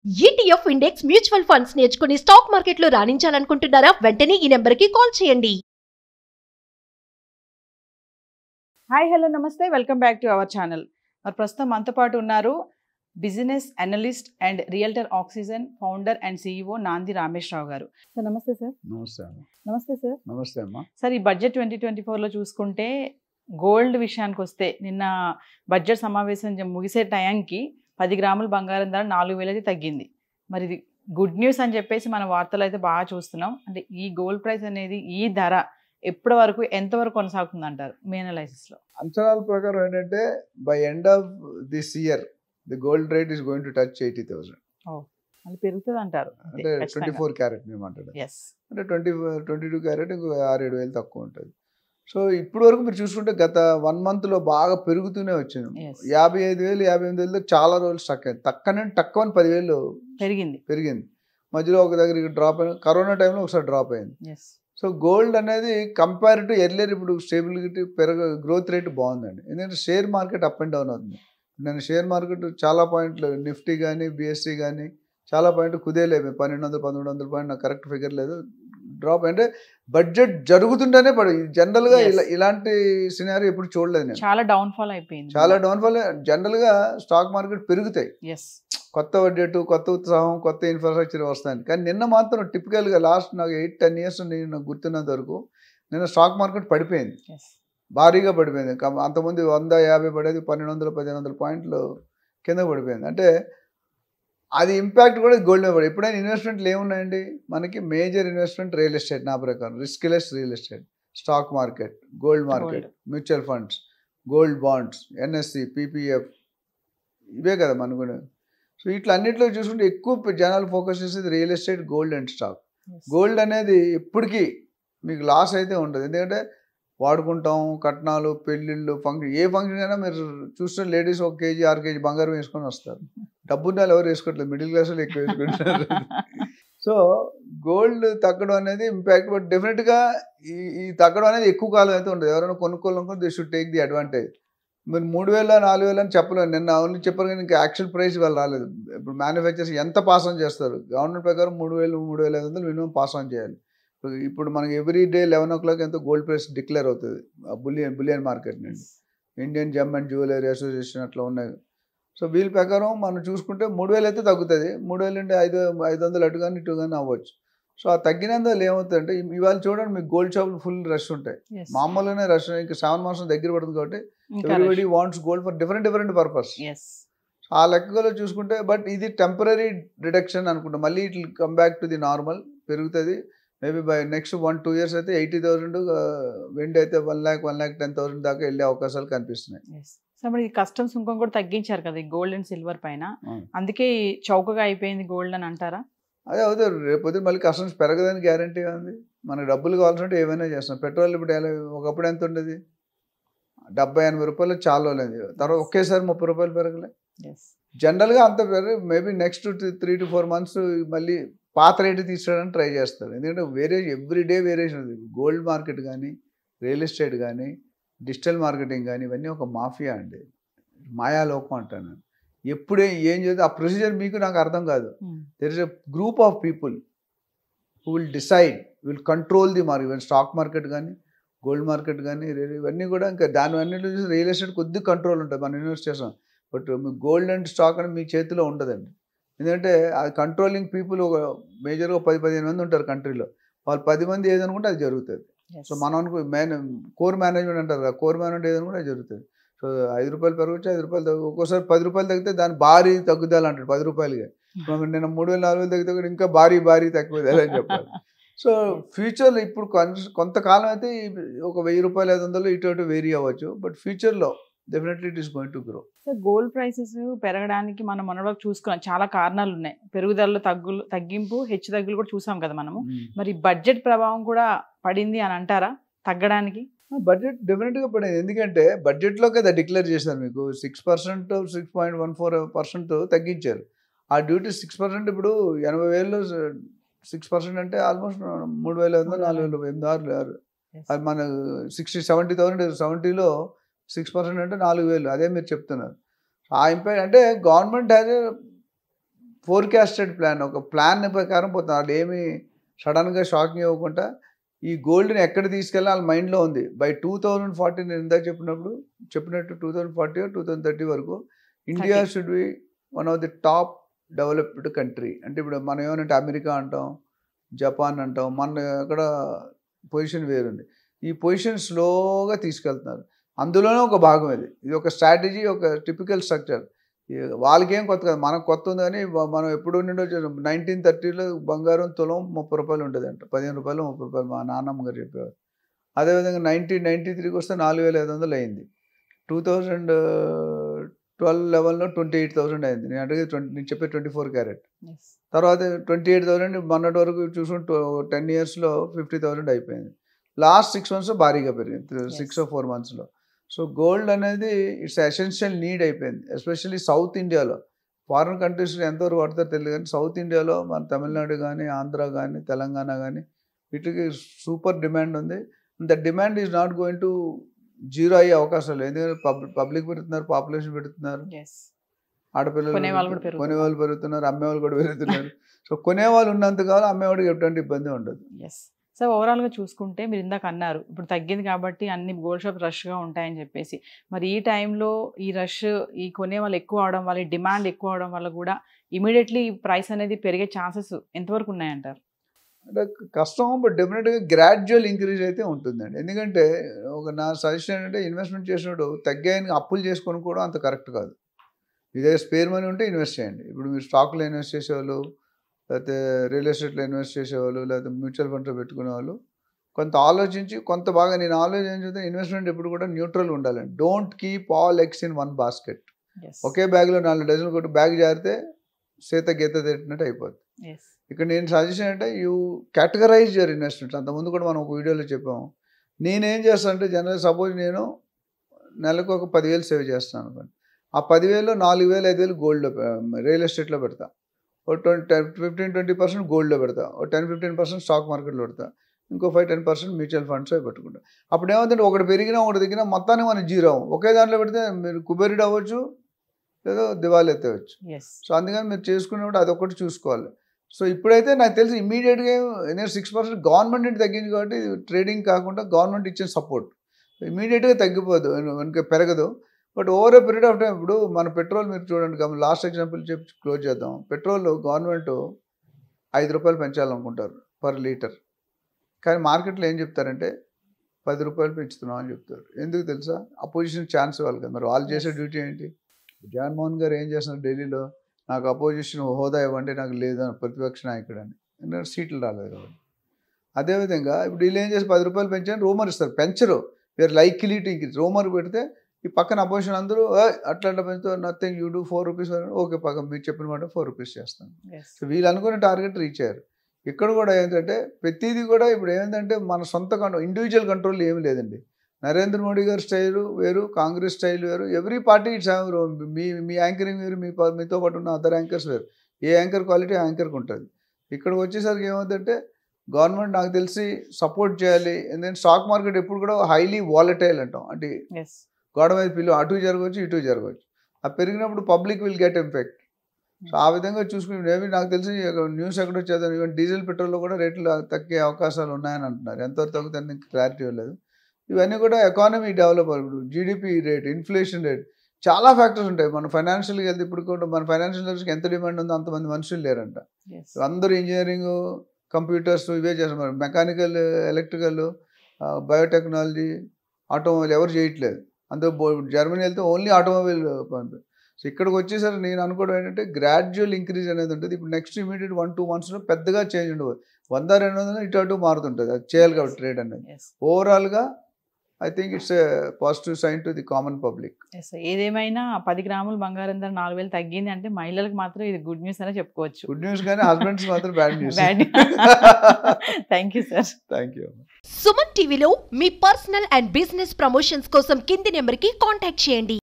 ETF index mutual funds నేర్చుకుని stock మార్కెట్లో రాణించాలనుకుంటున్నారా? వెంటనే ఈ నెంబర్కి కాల్ చేయండి. హాయ్ హలో నమస్తే welcome back to our channel. మరి ప్రస్తుతం మనతో పాటు ఉన్నారు business analyst and realtor oxygen founder and CEO నాంది రామేశ్వరరావు గారు. సార్ నమస్తే సార్. నమస్తే అమ్మ. నమస్తే సార్. నమస్తే అమ్మా. సార్, ఈ బడ్జెట్ 2024లో చూసుకుంటే గోల్డ్ విషయానికి వస్తే నిన్న బడ్జెట్ సమావేశం ముగిసే టైంకి 10 గ్రాముల బంగారం ధర 4,000 తగ్గింది. మరి ఇది గుడ్ న్యూస్ అని చెప్పేసి మన వార్తలు అయితే బాగా చూస్తున్నాం. అంటే ఈ గోల్డ్ ప్రైస్ అనేది ఈ ధర ఎప్పటి వరకు ఎంతవరకు కొనసాగుతుంది అంటారు మీ అనాలైసిస్లో? అంచనాల ప్రకారం ఏంటంటే by end of this year the gold rate is going to touch 80,000. అది పెరుగుతుంది అంటారు. అంటే 24 క్యారెట్ మేము మాట్లాడారు. అంటే 22 క్యారెట్ ఇంకో 6-7 వేలు తక్కువ ఉంటుంది. సో ఇప్పుడు వరకు మీరు చూసుకుంటే గత 1 monthలో బాగా పెరుగుతూనే వచ్చింది. 55,000 58,000 చాలా రోజులు స్టక్ అయింది. తక్కువ 10,000 పెరిగింది. మధ్యలో ఒక దగ్గర డ్రాప్ అయింది. కరోనా టైంలో ఒకసారి డ్రాప్ అయింది. సో గోల్డ్ అనేది కంపేర్ టు ఎర్లియర్ ఇప్పుడు స్టేబిలిటీ గ్రోత్ రేట్ బాగుందండి. ఎందుకంటే share market up and down అవుతుంది. నేను షేర్ మార్కెట్ చాలా పాయింట్లు నిఫ్టీ కానీ BSE కానీ చాలా పాయింట్లు కుదేలేవు. 1,200-1,300 పాయింట్ నాకు కరెక్ట్ ఫిగర్ లేదు. డ్రాప్ అంటే బడ్జెట్ జరుగుతుంటేనే జనరల్గా ఇలాంటి సినారీ ఎప్పుడు చూడలేదు నేను. చాలా డౌన్ఫాల్ అయిపోయింది. చాలా డౌన్ఫాల్. జనరల్గా స్టాక్ మార్కెట్ పెరుగుతాయి, కొత్త బడ్జెట్, కొత్త ఉత్సాహం, కొత్త ఇన్ఫ్రాస్ట్రక్చర్ వస్తాయి. కానీ నిన్న మాత్రం టిపికల్గా లాస్ట్ నాకు 8-10 years నేను గుర్తున్నంత వరకు నిన్న స్టాక్ మార్కెట్ పడిపోయింది, భారీగా పడిపోయింది. అంతకుముందు 150 పడేది 1,200-1,500 పాయింట్లు కింద పడిపోయింది. అంటే అది ఇంపాక్ట్ కూడా గోల్డ్ మీద పడి. ఎప్పుడైనా ఇన్వెస్ట్మెంట్లు ఏమున్నాయండి మనకి? మేజర్ ఇన్వెస్ట్మెంట్ రియల్ ఎస్టేట్, నా ప్రకారం riskless real estate, stock market, gold market, mutual funds, gold bonds, NSE, PPF, ఇవే కదా మనకు. సో ఇట్లా అన్నింటిలో చూసుకుంటే ఎక్కువ జనాలు ఫోకస్ చేసేది real estate, gold and stock. Gold అనేది ఎప్పటికీ మీకు లాస్ అయితే ఉండదు. ఎందుకంటే వాడుకుంటాం, కట్నాలు, పెళ్ళిళ్ళు, ఫంక్షన్, ఏ ఫంక్షన్ అయినా మీరు చూస్తే లేడీస్ 1 kg 6 kg బంగారం వేసుకొని వస్తారు. డబ్బున్న ఎవరు వేసుకోవట్లేదు, మిడిల్ క్లాస్ వాళ్ళు ఎక్కువ వేసుకుంటారు. సో గోల్డ్ తగ్గడం అనేది ఇంపాక్ట్. బట్ డెఫినెట్గా ఈ తగ్గడం అనేది ఎక్కువ కాలం అయితే ఉండదు. ఎవరైనా కొనుక్కోవాలనుకో they should take the advantage. మీరు 3,000-4,000 అని చెప్పలేదు. నిన్న ఓన్లీ చెప్పారు కానీ ఇంకా యాక్చువల్ ప్రైస్ వాళ్ళు రాలేదు. ఇప్పుడు మ్యానుఫ్యాక్చర్స్ ఎంత పాస్ ఆన్ చేస్తారు? గవర్నమెంట్ ప్రకారం 3,000-3,500 మినిమం పాస్ ఆన్ చేయాలి. ఇప్పుడు మనకి ఎవ్రీ డే 11 o'clock ఎంతో గోల్డ్ ప్రైస్ డిక్లేర్ అవుతుంది బులియన్ మార్కెట్ నుండి. Indian gem and jewellery association అట్లా ఉన్నాయి. సో వీళ్ళ ప్రకారం మనం చూసుకుంటే 3,000 అయితే తగ్గుతుంది. 3,000 నుండి 500 అటు కానీ ఇటు కానీ అవ్వచ్చు. సో ఆ తగ్గినందువల్ల ఏమవుతుందంటే ఇవాళ చూడండి మీకు గోల్డ్ షాపులు ఫుల్ రష్ ఉంటాయి. మామూలుగానే రష్. ఇంకా 7 months దగ్గర పడుతుంది కాబట్టి everybody wants gold for different purpose. ఆ లెక్కలో చూసుకుంటే బట్ ఇది టెంపరీ రిడక్షన్ అనుకుంటా. మళ్ళీ it will come back to the normal, పెరుగుతుంది. మేబీ బై నెక్స్ట్ 1-2 years అయితే 80,000, వెండి అయితే 1,10,000 దాకా వెళ్ళే అవకాశాలు కనిపిస్తున్నాయి. సో మరి కస్టమ్స్ సుంకం కూడా తగ్గించారు కదా ఈ గోల్డ్ అండ్ సిల్వర్ పైన, అందుకే చౌకగా అయిపోయింది గోల్డ్ అని అంటారా? అదే అవుతారు. రేపొద్దు మళ్ళీ కస్టమ్స్ పెరగదని గ్యారంటీ ఉంది. మనకు డబ్బులు కావాల్సింటే ఏమైనా చేస్తాం. పెట్రోల్ ఇప్పుడు ఒకప్పుడు ఎంత ఉండేది? 70-80 రూపాయలు చాలా లేదు. తర్వాత ఒకేసారి 30 రూపాయలు పెరగలే. జనరల్గా అంత మేబీ నెక్స్ట్ 3-4 months మళ్ళీ పాత రేటు తీసుకోవడానికి ట్రై చేస్తారు. ఎందుకంటే ఎవ్రీడే వేరియేషన్ ఉంది. గోల్డ్ మార్కెట్ కానీ, రియల్ ఎస్టేట్ కానీ, డిజిటల్ మార్కెటింగ్ కానీ ఇవన్నీ ఒక మాఫియా అండి, మాయాలోకం అంటాను నేను. ఎప్పుడే ఏం చేస్తే ఆ ప్రొసీజర్ మీకు నాకు అర్థం కాదు. There is a group of people who will decide, will control the market. Stock market కానీ, గోల్డ్ మార్కెట్ కానీ, ఇవన్నీ కూడా ఇంకా దానివన్నీ చూసి రియల్ ఎస్టేట్ కొద్దిగా కంట్రోల్ ఉంటుంది, మనం ఇన్వెస్ట్ చేస్తాం. But me gold and stock అని మీ చేతిలో ఉండదండి. ఎందుకంటే అది కంట్రోలింగ్ పీపుల్ ఒక మేజర్గా 10-15 మంది ఉంటారు కంట్రీలో. వాళ్ళు 10 మంది ఏదనుకుంటే అది జరుగుతుంది. సో మనం కోర్ మేనేజ్మెంట్ అంటారు కదా, కోర్ మేనేజ్మెంట్ ఏదనుకుంటే అది జరుగుతుంది. సో 5 రూపాయలు పెరగచ్చు, 5 రూపాయలు ఒక్కోసారి 10 రూపాయలు తగ్గితే దాని భారీ తగ్గుదల అంటాడు 10 రూపాయలుగా. నిన్న 3,000-4,000 తగ్గితే కూడా ఇంకా భారీ తక్కువ అని చెప్పాలి. సో ఫ్యూచర్లో ఇప్పుడు కొంతకాలం అయితే ఒక 1,000 రూపాయలు 500 ఇటు వేరీ అవ్వచ్చు. బట్ ఫ్యూచర్లో definitely it is going to grow. So gold prices పెరగడానికి మనం మొన్నటివరకు చూసుకున్నాం, చాలా కారణాలు ఉన్నాయి. పెరుగుదలలో తగ్గింపు, హెచ్చు తగ్గులు కూడా చూసాం కదా మనము. మరి బడ్జెట్ ప్రభావం కూడా పడింది అని అంటారా తగ్గడానికి? బడ్జెట్ డెఫినెట్గా పడింది. ఎందుకంటే బడ్జెట్లో కదా డిక్లేర్ చేశారు మీకు 6%, 6.14% తగ్గించారు. ఆ డ్యూటీ 6% ఇప్పుడు 80,000లో 6% అంటే ఆల్మోస్ట్ 3,500-4,000 అది మన 70,000 70లో 6% అంటే 4,000. అదే మీరు చెప్తున్నారు. ఆ ఇంపాక్ట్ అంటే గవర్నమెంట్ హ్యాజ్ ఫోర్కాస్టెడ్ ప్లాన్, ఒక ప్లాన్ ప్రకారం పోతున్నారు. వాళ్ళు ఏమి సడన్గా షాకింగ్ ఇవ్వకుండా ఈ గోల్డ్ని ఎక్కడ తీసుకెళ్ళాలి వాళ్ళ మైండ్లో ఉంది. బై 2040 నేను ఇందాక చెప్పినట్టు 2040 2030 వరకు India should be one of the top developed country. అంటే ఇప్పుడు మనం ఏమంటే అమెరికా అంటాం, జపాన్ అంటాం, మన అక్కడ పొజిషన్ వేరుంది. ఈ పొజిషన్ స్లోగా తీసుకెళ్తున్నారు. అందులోనే ఒక భాగం ఇది ఒక స్ట్రాటజీ, ఒక టిపికల్ స్ట్రక్చర్. వాళ్ళకేం కొత్త కాదు, మనకు కొత్త ఉంది. కానీ మనం ఎప్పుడు ఉండిండో 1930లో బంగారం తులం 30 రూపాయలు ఉండేది అంట, 15 రూపాయలు 30 రూపాయలు మా నాన్నమ్మ గారు చెప్పేవారు. అదేవిధంగా 1993కి వస్తే 4500 అయింది. 2012-11లో 28,000 అయింది. నేను చెప్పే 24 క్యారెట్. తర్వాత 28,000 మొన్నటి వరకు చూసుకుంటే 10 yearsలో 50,000 అయిపోయింది. లాస్ట్ 6 monthsలో భారీగా పెరిగింది, 6 or 4 monthsలో. సో గోల్డ్ అనేది ఇట్స్ ఎసెన్షియల్ నీడ్ అయిపోయింది. ఎస్పెషల్లీ సౌత్ ఇండియాలో. ఫారిన్ కంట్రీస్లో ఎంతవరకు పడతారో తెలియదు, కానీ సౌత్ ఇండియాలో మన తమిళనాడు కానీ, ఆంధ్ర కానీ, తెలంగాణ కానీ వీటికి సూపర్ డిమాండ్ ఉంది. The demand is not going to zero అయ్యే అవకాశం లేదు. ఎందుకంటే పబ్లిక్ పెరుగుతున్నారు, పాపులేషన్ పెరుగుతున్నారు, ఆడపిల్లలు కొనేవాళ్ళు పెరుగుతున్నారు, అమ్మేవాళ్ళు కూడా పెరుగుతున్నారు. సో కొనేవాళ్ళు ఉన్నంతకాలం అమ్మేవాడికి ఎటువంటి ఇబ్బంది ఉండదు. సో ఓవరాల్గా చూసుకుంటే మీరు ఇందాక అన్నారు ఇప్పుడు తగ్గింది కాబట్టి అన్ని గోల్డ్ షాప్ రష్గా ఉంటాయని చెప్పేసి, మరి ఈ టైంలో ఈ రష్, ఈ కొనే వాళ్ళు ఎక్కువ అవడం వల్ల, డిమాండ్ ఎక్కువ అవడం వల్ల కూడా ఇమీడియట్లీ ప్రైస్ అనేది పెరిగే ఛాన్సెస్ ఎంతవరకు ఉన్నాయంటారు? అంటే కష్టం, బట్ డెఫినెట్గా గ్రాడ్యువల్ ఇంక్రీజ్ అయితే ఉంటుందండి. ఎందుకంటే నా సజెషన్ ఏంటంటే ఇన్వెస్ట్మెంట్ చేసినప్పుడు తగ్గాయని అప్పులు చేసుకొని కూడా అంత కరెక్ట్ కాదు. ఇదే స్పేర్ మనీ ఉంటే ఇన్వెస్ట్ చేయండి. ఇప్పుడు మీరు స్టాక్లో ఇన్వెస్ట్ చేసేవాళ్ళు, లేకపోతే రియల్ ఎస్టేట్లో ఇన్వెస్ట్ చేసేవాళ్ళు, లేకపోతే మ్యూచువల్ ఫండ్లో పెట్టుకునే వాళ్ళు కొంత ఆలోచించి, కొంత బాగా నేను ఆలోచించితే ఇన్వెస్ట్మెంట్ ఎప్పుడు కూడా న్యూట్రల్ ఉండాలండి. Don't keep all eggs in one basket. ఒకే బ్యాగ్లో 4 డజన్లు కొట్టి బ్యాగ్ జారితే సీత గీత తిట్టినట్టు అయిపోద్ది. ఇక్కడ నేను సజెషన్ అంటే యూ కేటగరైజ్ యువర్ ఇన్వెస్ట్మెంట్స్. అంతకుముందు కూడా మనం ఒక వీడియోలో చెప్పాము. నేనేం చేస్తాను అంటే జనరల్ సపోజ్ నేను నెలకు ఒక 10,000 సేవ్ చేస్తాను అనుకోండి. ఆ 10,000లో 4,000 5,000 గోల్డ్లో, రియల్ ఎస్టేట్లో పెడతా. ఓ 15-20% గోల్డ్లో పెడతా, ఓ 10-15% స్టాక్ మార్కెట్లో పెడతా, ఇంకో 5-10% మ్యూచువల్ ఫండ్స్ పెట్టుకుంటా. అప్పుడు ఏమవుతుందంటే ఒకటి పెరిగినా ఒకటి తగ్గినా మొత్తానికి మనం జీరో అవ్వం. ఒకే దాంట్లో పెడితే మీరు కుబేరుడు అవ్వచ్చు, లేదా దివాళీ ఎత్తవచ్చు. సో అందుకని మీరు చేసుకునేప్పుడు అదొకటి చూసుకోవాలి. సో ఇప్పుడైతే నాకు తెలిసి ఇమీడియట్గా నేను 6% గవర్నమెంట్ నుండి తగ్గింది కాబట్టి ట్రేడింగ్ కాకుండా గవర్నమెంట్ ఇచ్చిన సపోర్ట్ ఇమీడియట్గా తగ్గిపోదు, వెనుక పెరగదు. But over a period of time ఇప్పుడు మన పెట్రోల్ మీరు చూడండి, లాస్ట్ ఎగ్జాంపుల్ చెప్పి క్లోజ్ చేద్దాం. పెట్రోల్ గవర్నమెంట్ 5 రూపాయలు పెంచాలనుకుంటారు పర్ లీటర్, కానీ మార్కెట్లో ఏం చెప్తారంటే 10 రూపాయలు పెంచుతున్నాం అని చెప్తారు. ఎందుకు తెలుసా? అపోజిషన్ ఛాన్స్ ఇవ్వాలి కదా. మరి వాళ్ళు చేసే డ్యూటీ ఏంటి? జగన్మోహన్ గారు ఏం చేస్తున్నారు ఢిల్లీలో, నాకు అపోజిషన్ హోదా ఇవ్వండి, నాకు లేదని ప్రతిపక్ష నాయకుడు అని, ఎందుకంటే సీట్లు రాలేదు కాబట్టి. అదేవిధంగా ఇప్పుడు వీళ్ళు ఏం చేసి 10 రూపాయలు పెంచని రూమర్ ఇస్తారు, పెంచరు. We are likely to increase. Rumour పెడితే ఈ పక్కన అపోజిషన్ అందరూ అట్లా పెంచుతారు, nothing you do 4 rupees, okay పక్కన మీరు చెప్పిన మాట 4 రూపీస్ చేస్తాను. సో వీళ్ళు అనుకునే టార్గెట్ రీచ్ అయ్యారు. ఇక్కడ కూడా ఏంటంటే ప్రతిదీ కూడా ఇప్పుడు ఏంటంటే మన సొంత ఇండివిజువల్ కంట్రోల్ ఏమి లేదండి. నరేంద్ర మోడీ గారి స్టైల్ వేరు, కాంగ్రెస్ స్టైల్ వేరు, every party it's me anchoring వేరు, మీతో పాటు ఉన్న అదర్ యాంకర్స్ వేరు. ఏ యాంకర్ క్వాలిటీ యాంకర్కి ఉంటుంది. ఇక్కడికి వచ్చేసరికి ఏమవుతుందంటే గవర్నమెంట్ నాకు తెలిసి సపోర్ట్ చేయాలి. ఎందుకంటే స్టాక్ మార్కెట్ ఎప్పుడు కూడా హైలీ వాలటైల్ అంటాం, అంటే గోడ మీద పిల్లు అటు జరగవచ్చు ఇటు జరగవచ్చు. అది పెరిగినప్పుడు public will get impact. So ఆ విధంగా చూసుకుని మేబీ నాకు తెలిసి న్యూస్ ఎక్కడ వచ్చేది, ఈవెన్ డీజిల్ పెట్రోల్లో కూడా రేట్లు తగ్గే అవకాశాలు ఉన్నాయని అంటున్నారు. ఎంతవరకు తగ్గుతుంది క్లారిటీ లేదు. ఇవన్నీ కూడా ఎకానమీ డెవలప్ ఇప్పుడు జీడిపి రేట్, ఇన్ఫ్లేషన్ రేట్, చాలా ఫ్యాక్టర్స్ ఉంటాయి. మన ఫైనాన్షియల్గా వెళ్తే ఇప్పుడు కూడా మన ఫైనాన్షియల్ సర్వీస్కి ఎంత డిమాండ్ ఉందో అంతమంది మనుషులు లేరంట. అందరూ ఇంజనీరింగ్, కంప్యూటర్స్ ఇవే చేస్తున్నారు. మెకానికల్, ఎలక్ట్రికల్, బయోటెక్నాలజీ, ఆటోమొబైల్ ఎవరు చేయట్లేదు. అందులో జర్మనీ వెళ్తే ఓన్లీ ఆటోమొబైల్ పంపి. సో ఇక్కడికి వచ్చేసరికి నేను అనుకోవడం ఏంటంటే గ్రాడ్యువల్ ఇంక్రీజ్ అనేది ఉంటుంది. ఇప్పుడు నెక్స్ట్ ఇమీడియట్ 1-2 monthsలో పెద్దగా చేంజ్ ఉండదు. 100-200 ఇటు అటు మారుతుంటుంది. అది చేయాలి కాబట్టి ట్రేడ్ అనేది. ఓవరాల్గా I think it's a positive sign to the common public. ఏదేమైనా 10 గ్రాములు బంగారం ధర 4,000 తగ్గింది అంటే మహిళలకు మాత్రం ఇది గుడ్ న్యూస్ అనే చెప్పుకోవచ్చు. గుడ్ న్యూస్ కానీ హస్బెండ్స్ మాత్రం bad news. Thank you sir. Thank you. Suman టీవీలో మీ పర్సనల్ అండ్ బిజినెస్ ప్రమోషన్స్ కోసం కింది నెంబర్కి కాంటాక్ట్ చేయండి.